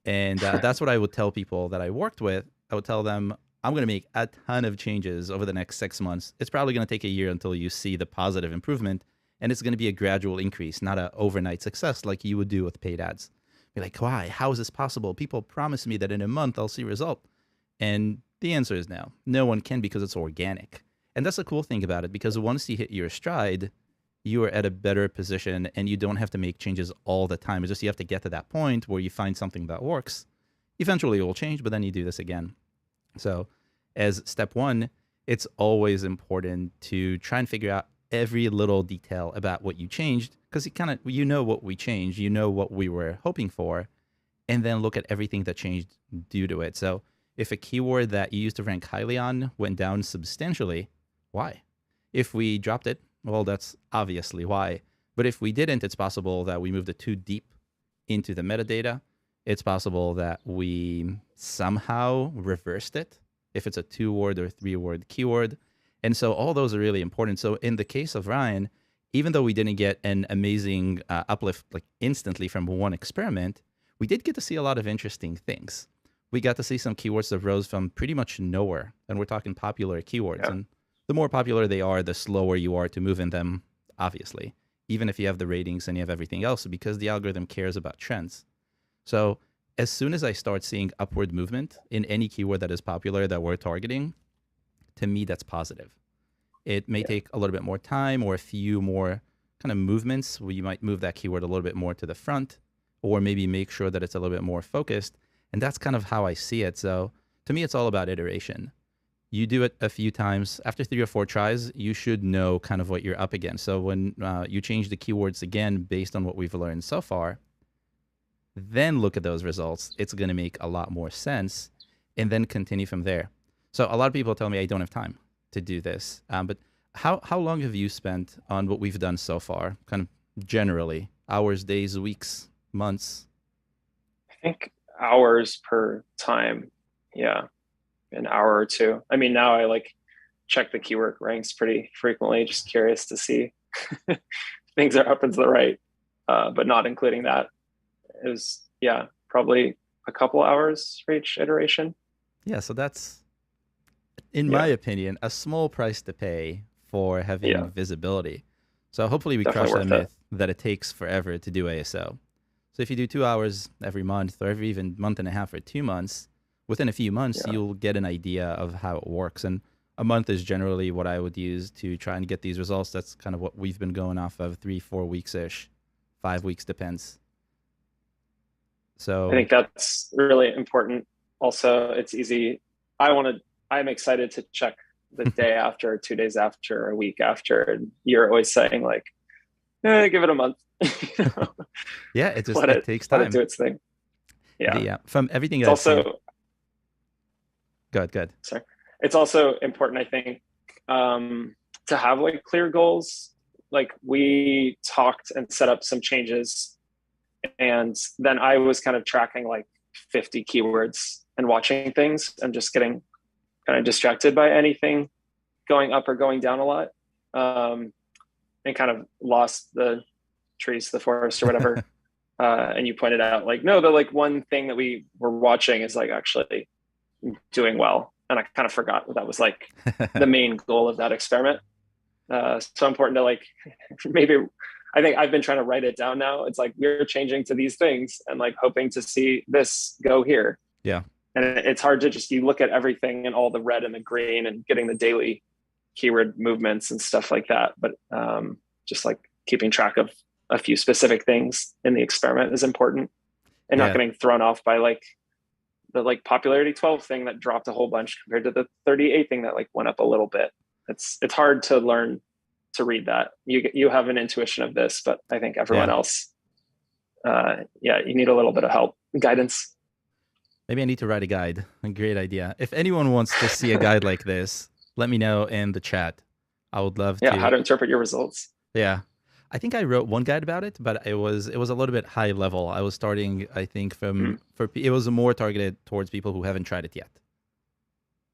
And that's what I would tell people that I worked with. I would tell them, I'm going to make a ton of changes over the next 6 months. It's probably going to take a year until you see the positive improvement. And it's going to be a gradual increase, not an overnight success like you would do with paid ads. Be like, why? How is this possible? People promise me that in a month I'll see a result. And the answer is no. No one can, because it's organic. And that's the cool thing about it, because once you hit your stride, you are at a better position and you don't have to make changes all the time. It's just you have to get to that point where you find something that works. Eventually it will change, but then you do this again. So as step one, it's always important to try and figure out every little detail about what you changed, because you know what we changed, you know what we were hoping for, and then look at everything that changed due to it. So if a keyword that you used to rank highly on went down substantially, why? If we dropped it, well, that's obviously why. But if we didn't, it's possible that we moved it too deep into the metadata. it's possible that we somehow reversed it if it's a 2-word or 3-word keyword. And so all those are really important. So in the case of Ryan, even though we didn't get an amazing uplift like instantly from one experiment, we did get to see a lot of interesting things. We got to see some keywords that rose from pretty much nowhere, and we're talking popular keywords. Yeah. And the more popular they are, the slower you are to move in them, obviously, even if you have the ratings and you have everything else, because the algorithm cares about trends. So as soon as I start seeing upward movement in any keyword that is popular that we're targeting, to me, that's positive. It may take a little bit more time or a few more kind of movements where you might move that keyword a little bit more to the front, or maybe make sure that it's a little bit more focused. And that's kind of how I see it. So to me, it's all about iteration. You do it a few times. After 3 or 4 tries, you should know kind of what you're up against. So when you change the keywords again based on what we've learned so far, then look at those results. It's going to make a lot more sense, and then continue from there. So a lot of people tell me I don't have time to do this. But how long have you spent on what we've done so far? Kind of generally, hours, days, weeks, months? I think hours per time. Yeah, an hour or two. I mean, now I like check the keyword ranks pretty frequently, just curious to see things are up and to the right, but not including that. It was, yeah, probably a couple hours for each iteration. Yeah, so that's, in my opinion, a small price to pay for having visibility. So hopefully we Definitely crush that worth myth that it takes forever to do ASO. So if you do 2 hours every month, or every even month and a half or 2 months, within a few months, you'll get an idea of how it works. And a month is generally what I would use to try and get these results. That's kind of what we've been going off of, 3-4 weeks-ish, 5 weeks, depends. So I think that's really important. Also, it's easy. I'm excited to check the day after, 2 days after, a week after. And you're always saying like, give it a month. Yeah, it takes time. Let it do its thing. Yeah. From everything it's also seen... Go ahead. Sorry. It's also important, I think, to have like clear goals. Like we talked and set up some changes, and then I was kind of tracking like 50 keywords and watching things and just getting kind of distracted by anything going up or going down a lot, and kind of lost the trees, the forest or whatever. And you pointed out like, no, the like one thing that we were watching is like actually doing well. And I kind of forgot that was like the main goal of that experiment. So important to like, maybe I think I've been trying to write it down now. It's like, we're changing to these things and like hoping to see this go here. Yeah. And it's hard to just, you look at everything and all the red and the green and getting the daily keyword movements and stuff like that. But just like keeping track of a few specific things in the experiment is important, and not getting thrown off by like the like popularity 12 thing that dropped a whole bunch compared to the 38 thing that like went up a little bit. It's hard to learn to read that. You have an intuition of this, but I think everyone else, you need a little bit of help, guidance. Maybe I need to write a guide. A great idea. If anyone wants to see a guide like this, let me know in the chat. I would love to. Yeah, how to interpret your results. Yeah. I think I wrote one guide about it, but it was a little bit high level. I was starting, I think, it was more targeted towards people who haven't tried it yet.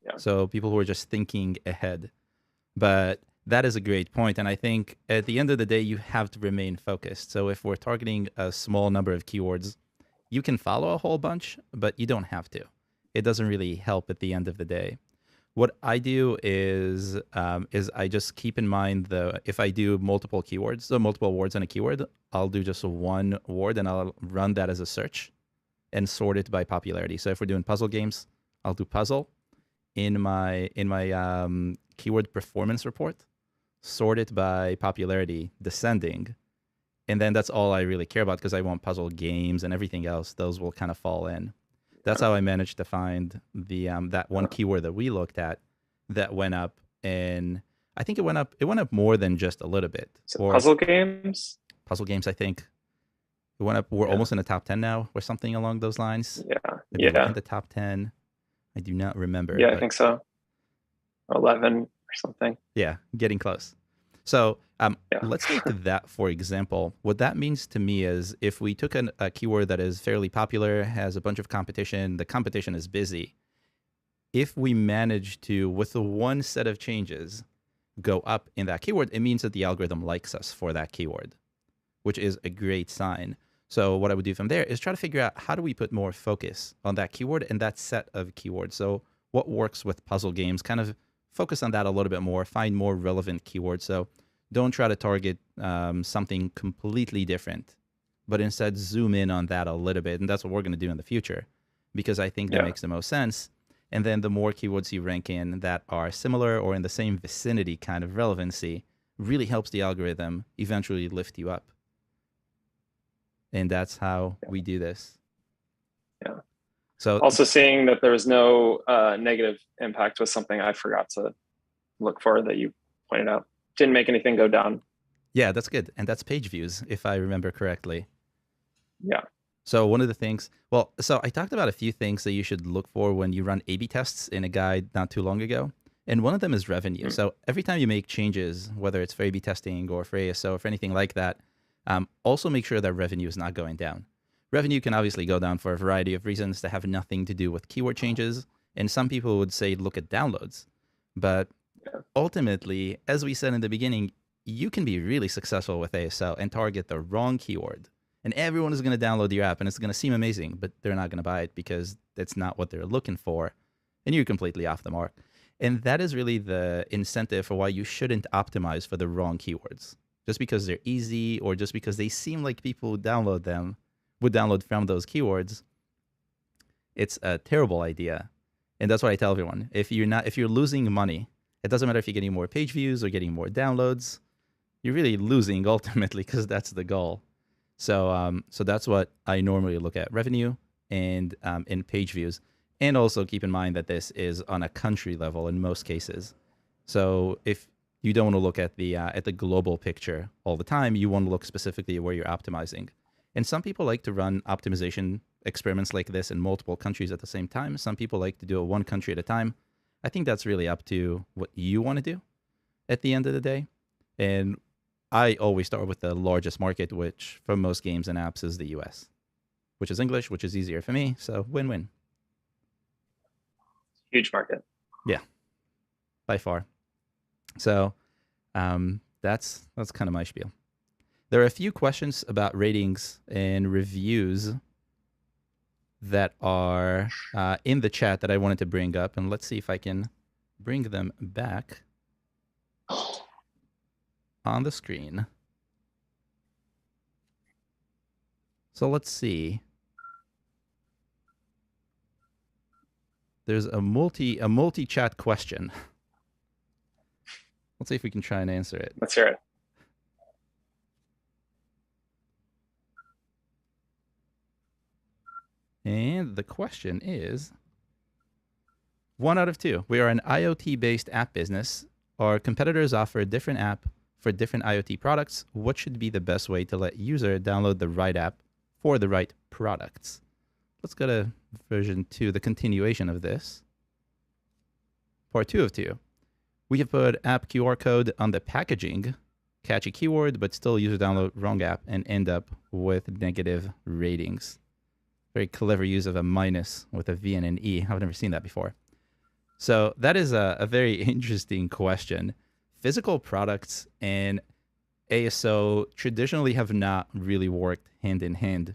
Yeah. So people who are just thinking ahead. But that is a great point. And I think at the end of the day, you have to remain focused. So if we're targeting a small number of keywords, you can follow a whole bunch, but you don't have to. It doesn't really help at the end of the day. What I do is I just keep in mind if I do multiple keywords, so multiple words in a keyword, I'll do just one word and I'll run that as a search and sort it by popularity. So if we're doing puzzle games, I'll do puzzle in my keyword performance report, sort it by popularity, descending, and then that's all I really care about, because I want puzzle games and everything else. Those will kind of fall in. That's how I managed to find the that one keyword that we looked at that went up, and I think it went up more than just a little bit. So puzzle games, I think it went up. We're almost in the top 10 now, or something along those lines. Maybe in the top 10. I do not remember. I think so. 11 or something. Yeah, getting close. So Yeah. let's take that for example. What that means to me is if we took a keyword that is fairly popular, has a bunch of competition, the competition is busy. If we manage to, with the one set of changes, go up in that keyword, it means that the algorithm likes us for that keyword, which is a great sign. So what I would do from there is try to figure out how do we put more focus on that keyword and that set of keywords. So what works with puzzle games, kind of focus on that a little bit more, find more relevant keywords. So don't try to target something completely different, but instead zoom in on that a little bit. And that's what we're going to do in the future, because I think that makes the most sense. And then the more keywords you rank in that are similar or in the same vicinity kind of relevancy really helps the algorithm eventually lift you up. And that's how we do this. Yeah. So also seeing that there was no negative impact was something I forgot to look for that you pointed out. Didn't make anything go down. Yeah, that's good. And that's page views, if I remember correctly. Yeah. So one of the things, well, so I talked about a few things that you should look for when you run A/B tests in a guide not too long ago. And one of them is revenue. Mm-hmm. So every time you make changes, whether it's for A/B testing or for ASO or for anything like that, also make sure that revenue is not going down. Revenue can obviously go down for a variety of reasons that have nothing to do with keyword changes. And some people would say, look at downloads. But ultimately, as we said in the beginning, you can be really successful with ASO and target the wrong keyword. And everyone is going to download your app and it's going to seem amazing, but they're not going to buy it because that's not what they're looking for. And you're completely off the mark. And that is really the incentive for why you shouldn't optimize for the wrong keywords. Just because they're easy or just because they seem like people would download from those keywords, it's a terrible idea. And that's what I tell everyone. If you're losing money, it doesn't matter if you're getting more page views or getting more downloads. You're really losing ultimately because that's the goal. So that's what I normally look at: revenue and in page views. And also keep in mind that this is on a country level in most cases. So if you don't want to look at the global picture all the time, you want to look specifically at where you're optimizing. And some people like to run optimization experiments like this in multiple countries at the same time. Some people like to do it one country at a time. I think that's really up to what you want to do at the end of the day. And I always start with the largest market, which for most games and apps is the US, which is English, which is easier for me. So win-win. Huge market. Yeah, by far. So that's kind of my spiel. There are a few questions about ratings and reviews that are in the chat that I wanted to bring up. And let's see if I can bring them back on the screen. So let's see. There's a multi-chat question. Let's see if we can try and answer it. Let's hear it. And the question is, 1 out of 2. We are an IoT-based app business. Our competitors offer a different app for different IoT products. What should be the best way to let user download the right app for the right products? Let's go to version 2, the continuation of this. Part 2 of 2. We have put app QR code on the packaging. Catchy keyword, but still user download wrong app and end up with negative ratings. Very clever use of a minus with a V and an E. I've never seen that before. So that is a very interesting question. Physical products and ASO traditionally have not really worked hand in hand.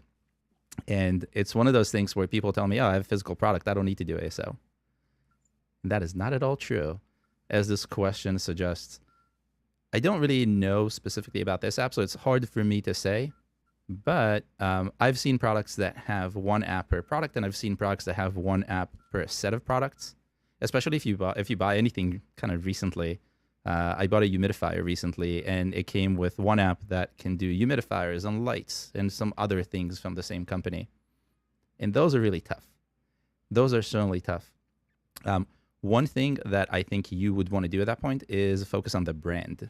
And it's one of those things where people tell me, oh, I have a physical product, I don't need to do ASO. And that is not at all true, as this question suggests. I don't really know specifically about this app, so it's hard for me to say. But I've seen products that have one app per product, and I've seen products that have one app per set of products. Especially if you buy anything kind of recently. I bought a humidifier recently, and it came with one app that can do humidifiers and lights and some other things from the same company. And those are really tough. Those are certainly tough. One thing that I think you would want to do at that point is focus on the brand.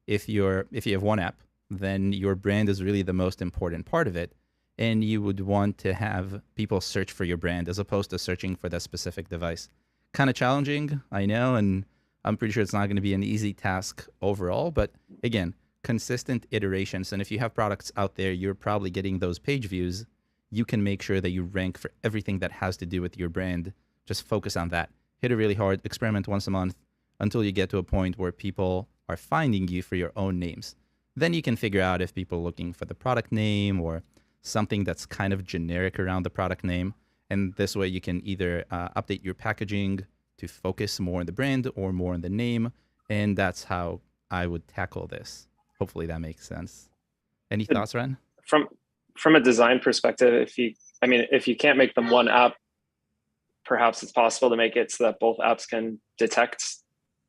If you have one app, then your brand is really the most important part of it. And you would want to have people search for your brand as opposed to searching for that specific device. Kind of challenging, I know, and I'm pretty sure it's not going to be an easy task overall, but again, consistent iterations. And if you have products out there, you're probably getting those page views. You can make sure that you rank for everything that has to do with your brand. Just focus on that. Hit it really hard, experiment once a month until you get to a point where people are finding you for your own names. Then you can figure out if people are looking for the product name or something that's kind of generic around the product name. And this way you can either update your packaging to focus more on the brand or more on the name. And that's how I would tackle this. Hopefully that makes sense. Any thoughts, Ren? From a design perspective, if you can't make them one app, perhaps it's possible to make it so that both apps can detect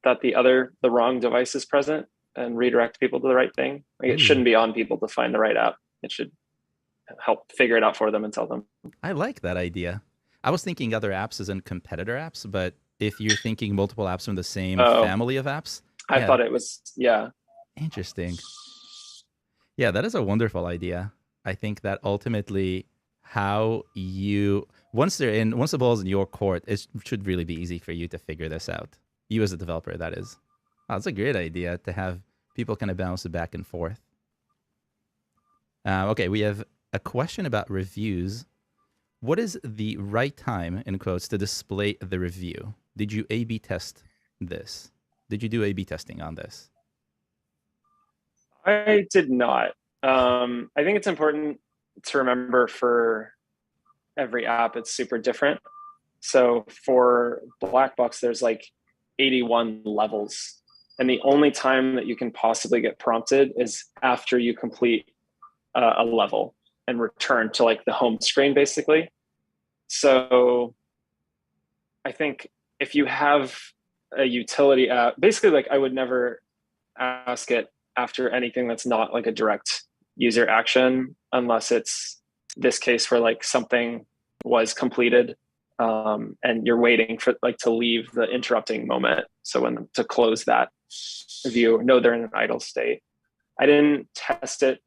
that the wrong device is present and redirect people to the right thing. Like, it shouldn't be on people to find the right app. It should help figure it out for them and tell them. I like that idea. I was thinking other apps as in competitor apps, but if you're thinking multiple apps from the same family of apps. I thought it was, yeah. Interesting. Yeah, that is a wonderful idea. I think that ultimately how you, once the ball's in your court, it should really be easy for you to figure this out. You as a developer, that is. Oh, that's a great idea to have people kind of bounce it back and forth. Okay, we have a question about reviews. What is the right time, in quotes, to display the review? Did you A/B test this? Did you do A/B testing on this? I did not. I think it's important to remember for every app, it's super different. So for Blackbox, there's like 81 levels. And the only time that you can possibly get prompted is after you complete a level and return to like the home screen, basically. So I think if you have a utility app, basically, like, I would never ask it after anything that's not like a direct user action, unless it's this case where like something was completed and you're waiting for like to leave the interrupting moment. So when to close that view, know they're in an idle state. I didn't test it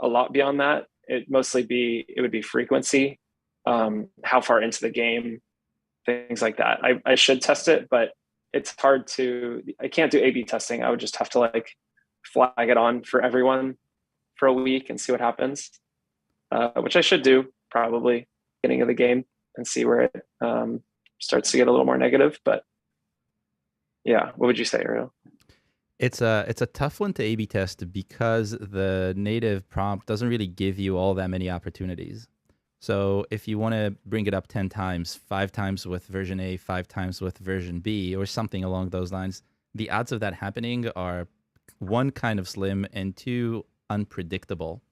a lot beyond that. It would be frequency, how far into the game, things like that. I should test it, but it's hard I can't do A/B testing. I would just have to like flag it on for everyone for a week and see what happens, which I should do probably beginning of the game and see where it starts to get a little more negative. But yeah, what would you say, Ariel? It's a tough one to A/B test because the native prompt doesn't really give you all that many opportunities. So if you want to bring it up 10 times, 5 times with version A, 5 times with version B, or something along those lines, the odds of that happening are, one, kind of slim, and two, unpredictable.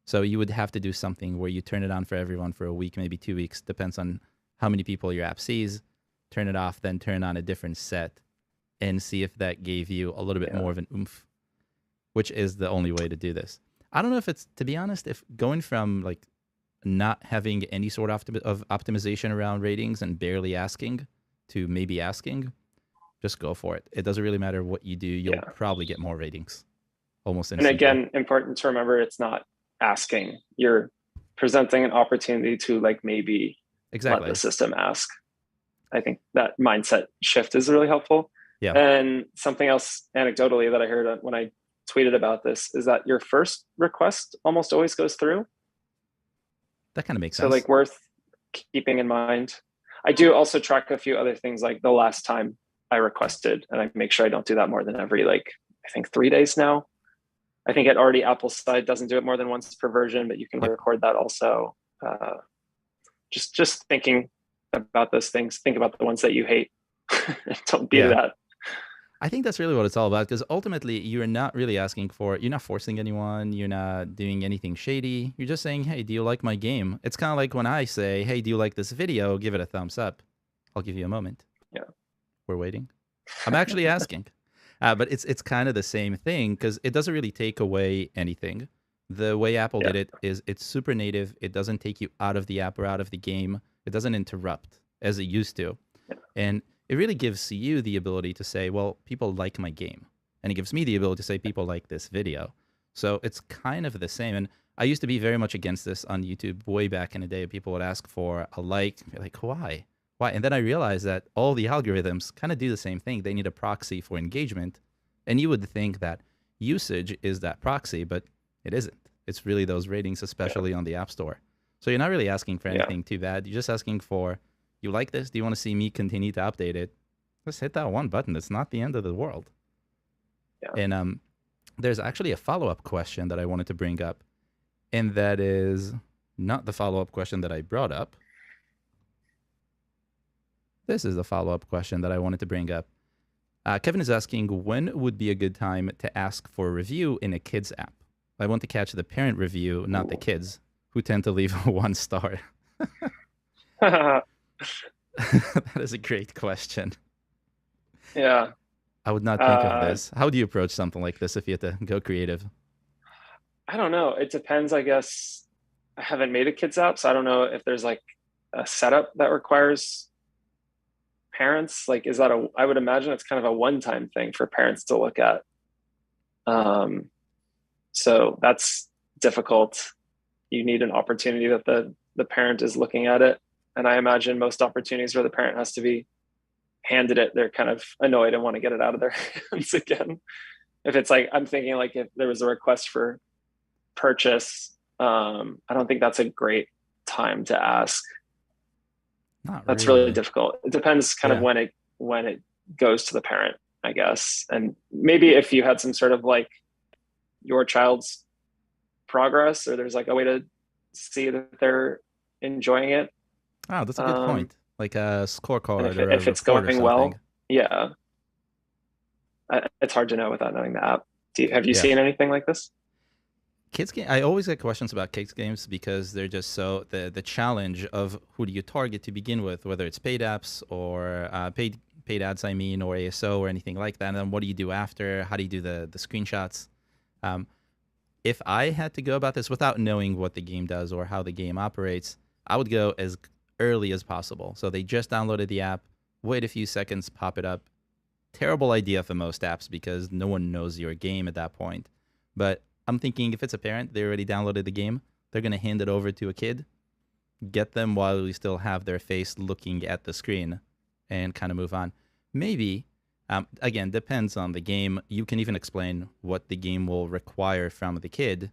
So you would have to do something where you turn it on for everyone for a week, maybe 2 weeks, depends on how many people your app sees, turn it off, then turn on a different set, and see if that gave you a little bit more of an oomph, which is the only way to do this. I don't know if it's, to be honest, if going from like not having any sort of optimization around ratings and barely asking to maybe asking, just go for it. It doesn't really matter what you do. You'll probably get more ratings almost instantly. And again, important to remember, it's not asking. You're presenting an opportunity to like maybe let the system ask. I think that mindset shift is really helpful. Yeah. And something else anecdotally that I heard when I tweeted about this is that your first request almost always goes through. That kind of makes sense. So like worth keeping in mind. I do also track a few other things, like the last time I requested, and I make sure I don't do that more than every, like, I think 3 days now. I think it already, Apple's side doesn't do it more than once per version, but you can record that also. Just thinking about those things, think about the ones that you hate. Don't do that. I think that's really what it's all about, because ultimately you're not really asking for, you're not forcing anyone, you're not doing anything shady. You're just saying, hey, do you like my game? It's kind of like when I say, hey, do you like this video? Give it a thumbs up. I'll give you a moment. Yeah. We're waiting. I'm actually asking. But it's kind of the same thing, because it doesn't really take away anything. The way Apple did it is it's super native. It doesn't take you out of the app or out of the game. It doesn't interrupt as it used to. Yeah. And it really gives you the ability to say, well, people like my game. And it gives me the ability to say, people like this video. So it's kind of the same. And I used to be very much against this on YouTube way back in the day. People would ask for a like. You're like, why? Why? And then I realized that all the algorithms kind of do the same thing. They need a proxy for engagement. And you would think that usage is that proxy, but it isn't. It's really those ratings, Yeah. especially on the App Store. So you're not really asking for Yeah. anything too bad. You're just asking for, you like this? Do you want to see me continue to update it? Just hit that one button. It's not the end of the world. Yeah. And there's actually a follow-up question that I wanted to bring up, and that is not the follow-up question that I brought up. This is the follow-up question that I wanted to bring up. Kevin is asking, when would be a good time to ask for a review in a kid's app? I want to catch the parent review, not the kids, who tend to leave a 1 star. That is a great question. Yeah. I would not think of this. How do you approach something like this if you had to go creative? I don't know. It depends, I guess. I haven't made a kids app, so I don't know if there's like a setup that requires parents. Like, is that I would imagine it's kind of a one-time thing for parents to look at. So that's difficult. You need an opportunity that the parent is looking at it. And I imagine most opportunities where the parent has to be handed it, they're kind of annoyed and want to get it out of their hands again. If it's like, I'm thinking like if there was a request for purchase, I don't think that's a great time to ask. Not That's really. really difficult. It depends kind of when it goes to the parent, I guess. And maybe if you had some sort of like your child's progress, or there's like a way to see that they're enjoying it. Oh, that's a good point. Like a And scorecard or a if it's report or going something. well, yeah, it's hard to know without knowing the app. Have you Yeah. seen anything like this? Kids game. I always get questions about kids games because they're just so the challenge of who do you target to begin with, whether it's paid apps or paid ads, I mean, or ASO or anything like that. And then what do you do after? How do you do the screenshots? Um, if I had to go about this without knowing what the game does or how the game operates, I would go as early as possible. So they just downloaded the app, wait a few seconds, pop it up. Terrible idea for most apps because no one knows your game at that point. But I'm thinking if it's a parent, they already downloaded the game, they're going to hand it over to a kid, get them while we still have their face looking at the screen, and kind of move on. Maybe, again, depends on the game. You can even explain what the game will require from the kid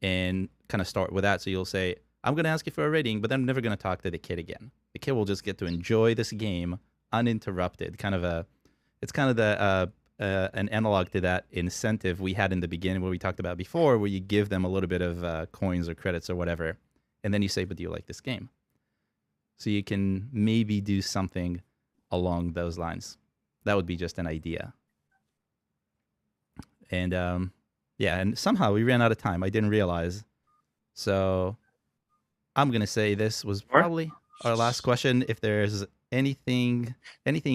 and kind of start with that. So you'll say, I'm going to ask you for a rating, but then I'm never going to talk to the kid again. The kid will just get to enjoy this game uninterrupted. It's kind of an analog to that incentive we had in the beginning, what we talked about before, where you give them a little bit of coins or credits or whatever, and then you say, but do you like this game? So you can maybe do something along those lines. That would be just an idea. And yeah, and somehow we ran out of time. I didn't realize. So I'm going to say this was probably our last question. If there's anything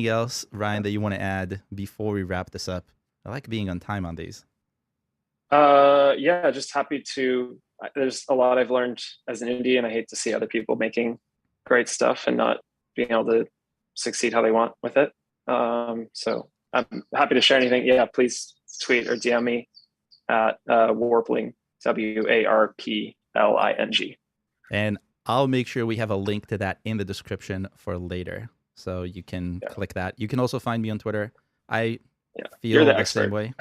else, Ryan, that you want to add before we wrap this up? I like being on time on these. Yeah, just happy to. There's a lot I've learned as an indie, and I hate to see other people making great stuff and not being able to succeed how they want with it. So I'm happy to share anything. Yeah, please tweet or DM me at Warpling, WARPLING. And I'll make sure we have a link to that in the description for later, so you can click that. You can also find me on Twitter. I feel the same way.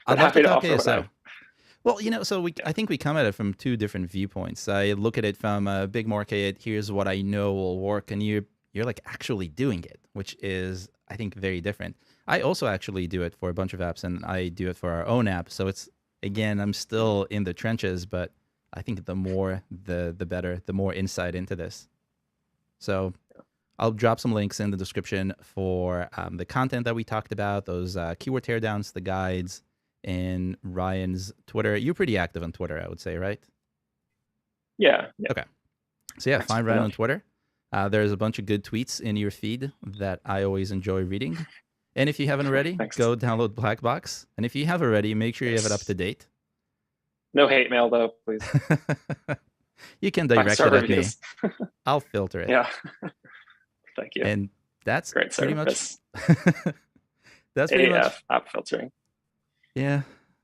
I'd love to talk ASO. Well, so I think we come at it from two different viewpoints. I look at it from a big market. Here's what I know will work, and you're like actually doing it, which is, I think, very different. I also actually do it for a bunch of apps, and I do it for our own app. So it's, again, I'm still in the trenches, but I think the more, the better, the more insight into this. So I'll drop some links in the description for the content that we talked about, those keyword teardowns, the guides, and Ryan's Twitter. You're pretty active on Twitter, I would say, right? Yeah. Okay. So yeah, find Ryan on Twitter. There's a bunch of good tweets in your feed that I always enjoy reading. And if you haven't already, go download Blackbox. And if you have already, make sure you have it up to date. No hate mail, though, please. You can direct it at me. I'll filter it. Yeah. Thank you. And that's great pretty much. That's pretty much app filtering. Yeah,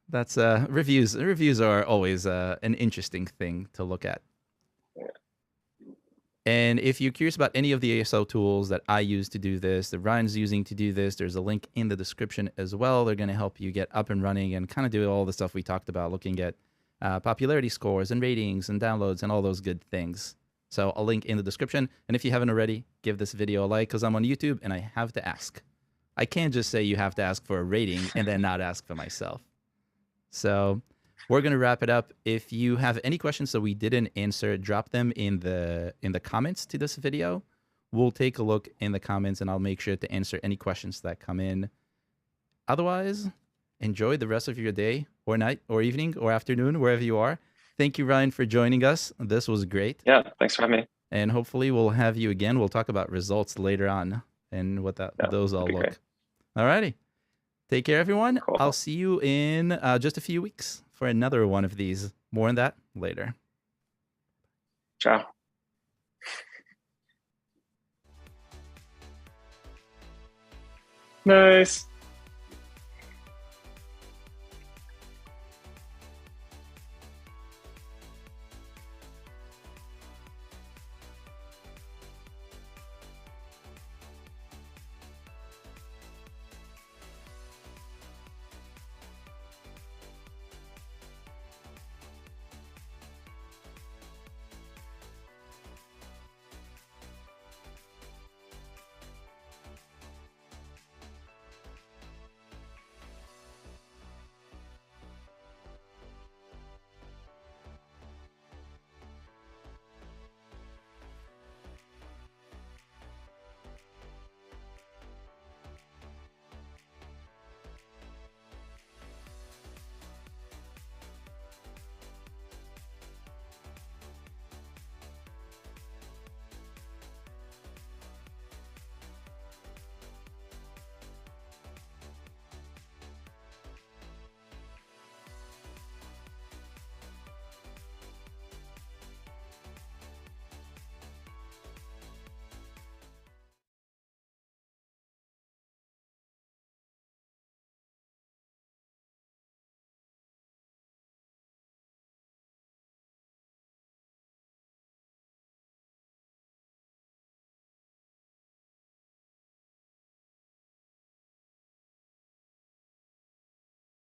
that's reviews. Reviews are always an interesting thing to look at. And if you're curious about any of the ASO tools that I use to do this, that Ryan's using to do this, there's a link in the description as well. They're going to help you get up and running and kind of do all the stuff we talked about, looking at popularity scores and ratings and downloads and all those good things. So I'll link in the description. And if you haven't already, give this video a like because I'm on YouTube and I have to ask. I can't just say you have to ask for a rating and then not ask for myself. So we're going to wrap it up. If you have any questions that we didn't answer, drop them in the comments to this video. We'll take a look in the comments and I'll make sure to answer any questions that come in. Otherwise, enjoy the rest of your day or night or evening or afternoon, wherever you are. Thank you, Ryan, for joining us. This was great. Yeah, thanks for having me. And hopefully we'll have you again. We'll talk about results later on and what those all look. Great. All righty. Take care, everyone. Cool. I'll see you in just a few weeks for another one of these. More on that later. Ciao. Nice.